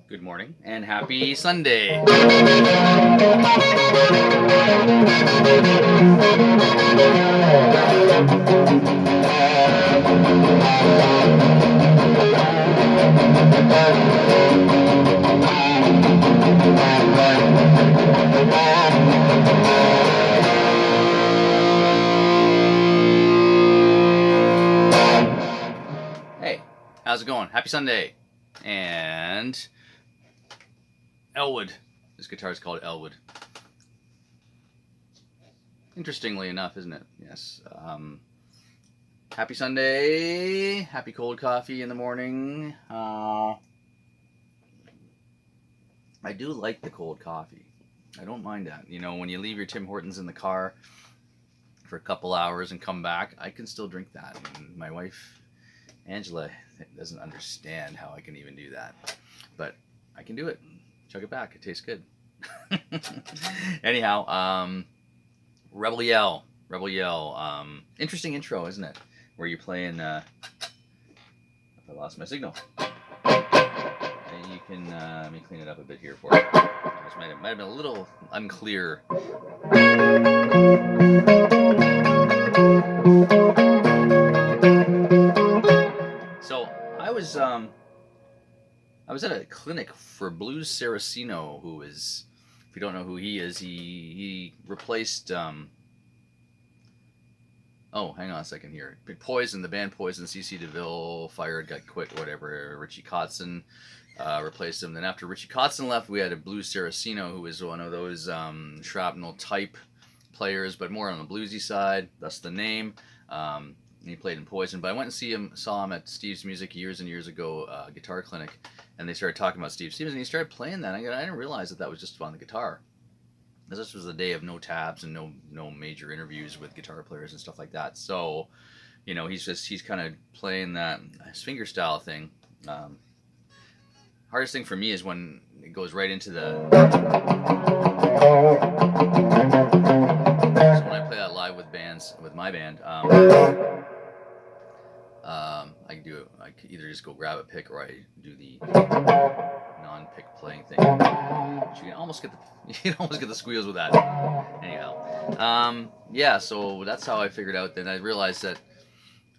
Good morning and happy Sunday. Hey, how's it going? Happy Sunday. And Elwood. This guitar is called Elwood. Interestingly enough, isn't it? Yes. Happy Sunday. Happy cold coffee in the morning. I do like the cold coffee. I don't mind that. You know, when you leave your Tim Hortons in the car for a couple hours and come back, I can still drink that. And my wife, Angela, doesn't understand how I can even do that. But I can do it. Chug it back. It tastes good. Anyhow, Rebel Yell. Rebel Yell. Interesting intro, isn't it? Where you're playing. I lost my signal. You can let me clean it up a bit here for you. This might have been a little unclear. So I was at a clinic for Blues Saraceno, who is, if you don't know who he is, he replaced. Oh, hang on a second here. Poison, the band Poison, CC DeVille fired, got quit, whatever. Richie Kotzen replaced him. Then after Richie Kotzen left, we had a Blues Saraceno, who was one of those shrapnel type players, but more on the bluesy side. That's the name. He played in Poison, but I went and saw him at Steve's Music years and years ago, guitar clinic, and they started talking about Steve Stevens, and he started playing that. I didn't realize that was just on the guitar. This was a day of no tabs and no major interviews with guitar players and stuff like that. So, you know, he's kind of playing that his finger style thing. Hardest thing for me is when it goes right into the. So when I play that live with bands, with my band, I can do it. I can either just go grab a pick or I do the non-pick playing thing. But you can almost get the squeals with that. Anyhow, yeah. So that's how I figured out. Then I realized that,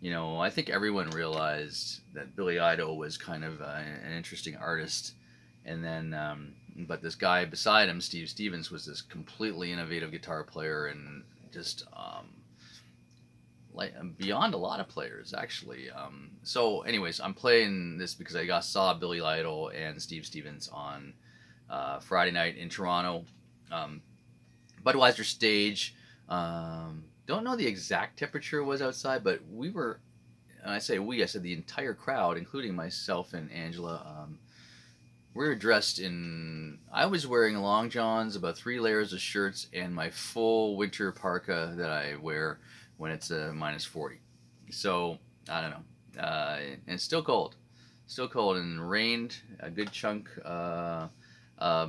you know, I think everyone realized that Billy Idol was kind of an interesting artist, and then, but this guy beside him, Steve Stevens, was this completely innovative guitar player and just like beyond a lot of players actually. So, anyways, I'm playing this because I saw Billy Idol and Steve Stevens on Friday night in Toronto. Budweiser stage. Don't know the exact temperature was outside, but we were, and I say we, I said the entire crowd, including myself and Angela, we were dressed in, I was wearing long johns, about 3 layers of shirts, and my full winter parka that I wear when it's minus 40. So, I don't know. And it's still cold. Still cold, and rained a good chunk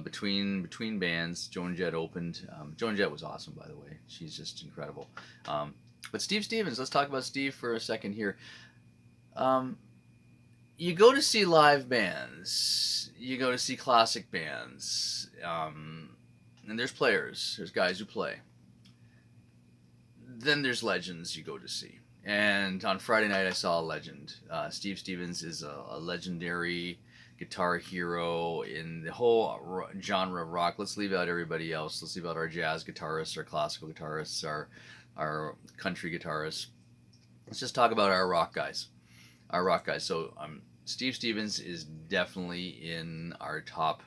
between bands. Joan Jett opened. Joan Jett was awesome, by the way. She's just incredible. But Steve Stevens, let's talk about Steve for a second here. You go to see live bands, you go to see classic bands, and there's players, there's guys who play. Then there's legends you go to see. And on Friday night, I saw a legend. Steve Stevens is a legendary guitar hero in the whole genre of rock. Let's leave out everybody else. Let's leave out our jazz guitarists, our classical guitarists, our country guitarists. Let's just talk about our rock guys. So Steve Stevens is definitely in our top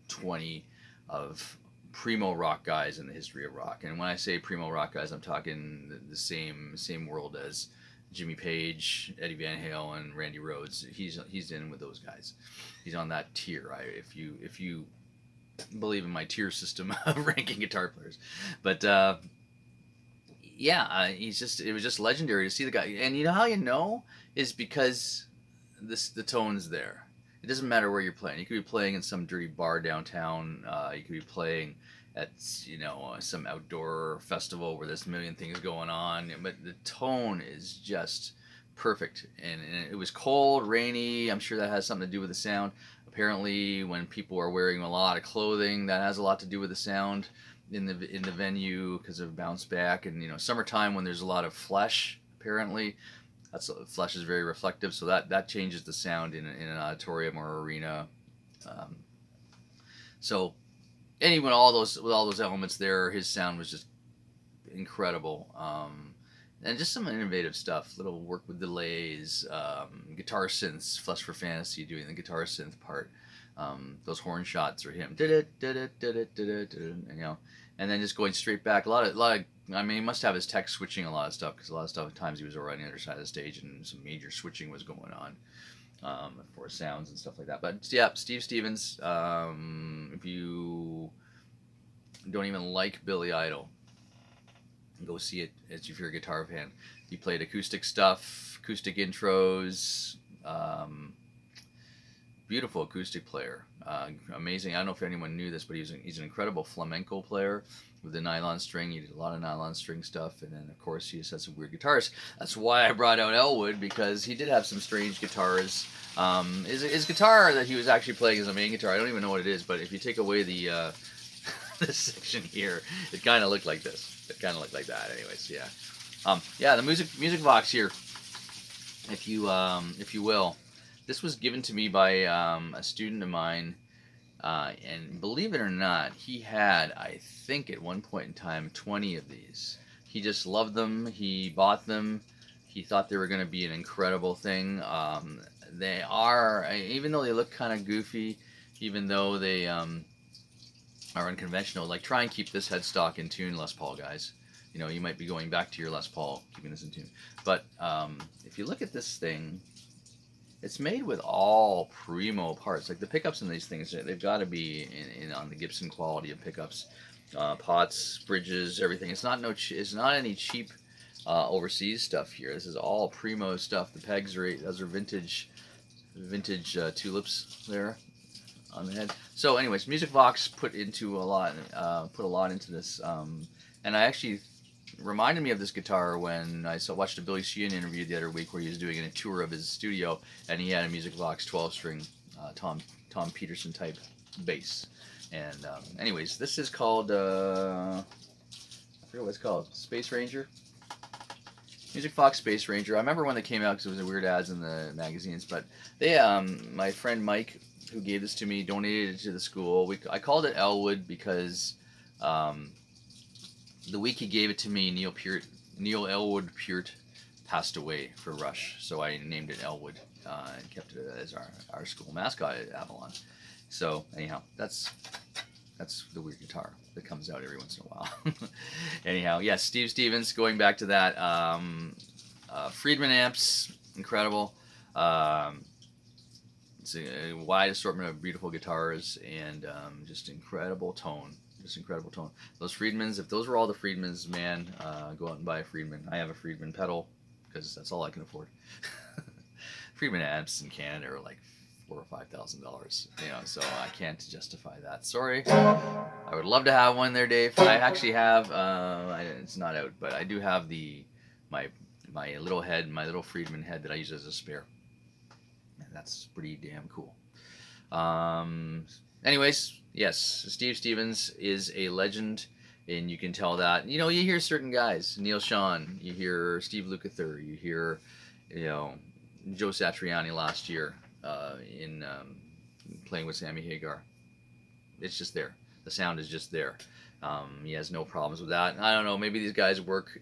20 of primo rock guys in the history of rock. And when I say primo rock guys, I'm talking the same world as Jimmy Page, Eddie Van Halen, and Randy Rhoads. He's in with those guys. He's on that tier. If you believe in my tier system of ranking guitar players, but yeah, it was just legendary to see the guy. And you know how you know is because the tone's there. It doesn't matter where you're playing. You could be playing in some dirty bar downtown. You could be playing at some outdoor festival where there's a million things going on. But the tone is just perfect. And it was cold, rainy. I'm sure that has something to do with the sound. Apparently, when people are wearing a lot of clothing, that has a lot to do with the sound in the venue because of bounce back. And summertime when there's a lot of flesh, apparently, flesh is very reflective, so that changes the sound in an auditorium or arena. Um, so anyway, with all those elements there, his sound was just incredible. And just some innovative stuff, little work with delays, guitar synths, Flesh for Fantasy doing the guitar synth part. Those horn shots are him, and then just going straight back. A lot of, I mean, he must have his tech switching a lot of stuff because a lot of stuff at times he was already on the other side of the stage and some major switching was going on for sounds and stuff like that. But yeah, Steve Stevens. If you don't even like Billy Idol, go see it if you're a guitar fan. He played acoustic stuff, acoustic intros. Beautiful acoustic player. Amazing. I don't know if anyone knew this, but he's an incredible flamenco player with the nylon string. He did a lot of nylon string stuff, and then of course he just had some weird guitars. That's why I brought out Elwood, because he did have some strange guitars. His guitar that he was actually playing is a main guitar. I don't even know what it is, but if you take away the this section here, it kind of looked like this. It kind of looked like that. Anyways, yeah. Yeah, the music box here, if you will. This was given to me by a student of mine, and believe it or not, he had, I think at one point in time, 20 of these. He just loved them. He bought them. He thought they were going to be an incredible thing. They are, even though they look kind of goofy, even though they are unconventional, like try and keep this headstock in tune, Les Paul guys. You might be going back to your Les Paul, keeping this in tune. But if you look at this thing, it's made with all primo parts. Like the pickups in these things, they've got to be on the Gibson quality of pickups, pots, bridges, everything. It's not any cheap overseas stuff here. This is all primo stuff. The pegs those are vintage tulips there on the head. So, anyways, Music Box put a lot into this, and I actually reminded me of this guitar when I watched a Billy Sheehan interview the other week where he was doing a tour of his studio, and he had a Music Box 12-string Tom Peterson type bass. And anyways, this is called I forget what it's called, Space Ranger. Music Box Space Ranger. I remember when they came out because it was weird ads in the magazines, but they my friend Mike, who gave this to me, donated it to the school. I called it Elwood because the week he gave it to me, Neil Elwood Peart passed away for Rush, so I named it Elwood and kept it as our school mascot at Avalon. So anyhow, that's the weird guitar that comes out every once in a while. Anyhow, yes, Steve Stevens. Going back to that, Friedman amps, incredible. It's a wide assortment of beautiful guitars and just incredible tone. Incredible tone. Those Friedmans, if those were all the Friedmans, man, go out and buy a Friedman. I have a Friedman pedal because that's all I can afford. Friedman amps in Canada are like $4,000 or $5,000, so I can't justify that. Sorry. I would love to have one there, Dave. I actually have. It's not out, but I do have my little head, my little Friedman head that I use as a spare, and that's pretty damn cool. Anyways, yes, Steve Stevens is a legend, and you can tell that. You hear certain guys, Neil Schon, you hear Steve Lukather, you hear, Joe Satriani last year in playing with Sammy Hagar. It's just there. The sound is just there. He has no problems with that. I don't know, maybe these guys work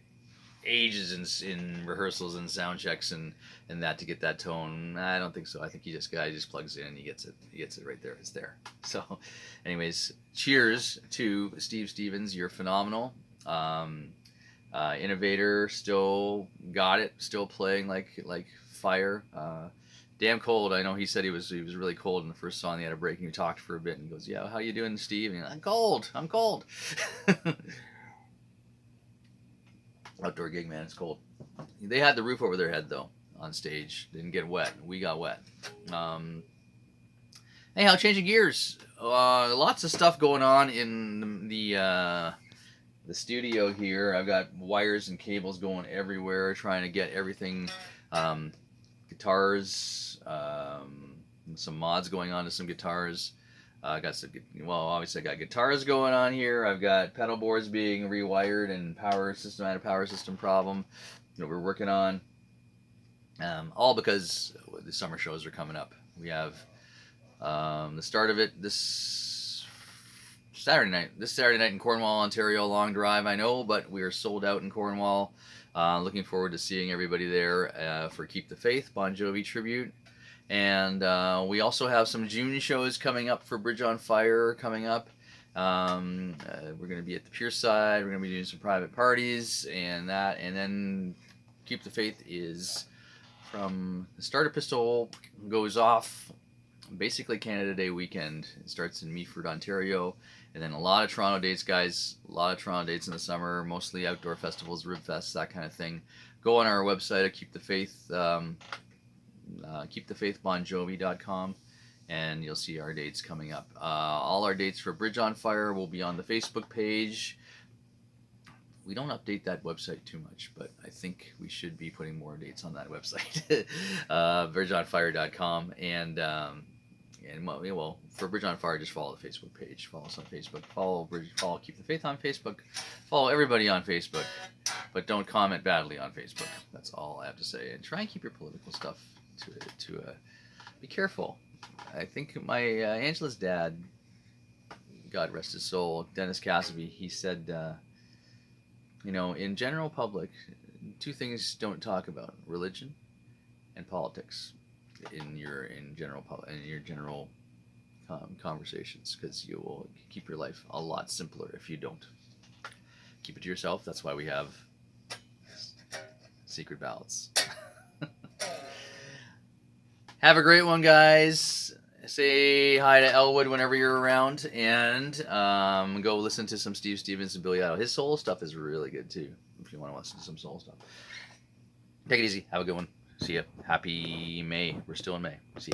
ages in rehearsals and sound checks and that to get that tone. I don't think so. I think he just plugs in and he gets it right there. It's there. So anyways, cheers to Steve Stevens. You're phenomenal. Innovator, still got it, still playing like fire. Damn cold. I know he said he was really cold in the first song. He had a break and he talked for a bit and he goes, "Yeah, how you doing, Steve?" And I'm cold. Outdoor gig, man, it's cold. They had the roof over their head though on stage. Didn't get wet. We got wet. Anyhow, changing gears. Lots of stuff going on in the studio here. I've got wires and cables going everywhere, trying to get everything Guitars, some mods going on to some guitars. Obviously I got guitars going on here. I've got pedal boards being rewired and I had a power system problem that we're working on. All because the summer shows are coming up. We have the start of it this Saturday night. This Saturday night in Cornwall, Ontario, long drive, I know, but we are sold out in Cornwall. Looking forward to seeing everybody there for Keep the Faith, Bon Jovi tribute. And we also have some June shows coming up for Bridge on Fire coming up. We're going to be at the Pure Side. We're going to be doing some private parties and that. And then Keep the Faith is from the Starter Pistol goes off basically Canada Day weekend. It starts in Meaford, Ontario. And then a lot of Toronto dates, guys. A lot of Toronto dates in the summer, mostly outdoor festivals, Ribfests, that kind of thing. Go on our website at Keep the Faith. KeepTheFaithBonJovi.com, and you'll see our dates coming up. All our dates for Bridge on Fire will be on the Facebook page. We don't update that website too much, but I think we should be putting more dates on that website. BridgeOnFire.com, and for Bridge on Fire, just follow the Facebook page. Follow us on Facebook. Follow Keep the Faith on Facebook. Follow everybody on Facebook, but don't comment badly on Facebook. That's all I have to say. And try and keep your political stuff to be careful. I think my Angela's dad, God rest his soul, Dennis Cassidy, he said, in general public, two things don't talk about: religion and politics in your general conversations, because you will keep your life a lot simpler if you don't. Keep it to yourself. That's why we have secret ballots. Have a great one, guys. Say hi to Elwood whenever you're around, and go listen to some Steve Stevens and Billy Idol. His soul stuff is really good too, if you want to listen to some soul stuff. Take it easy. Have a good one. See ya. Happy May. We're still in May. See ya.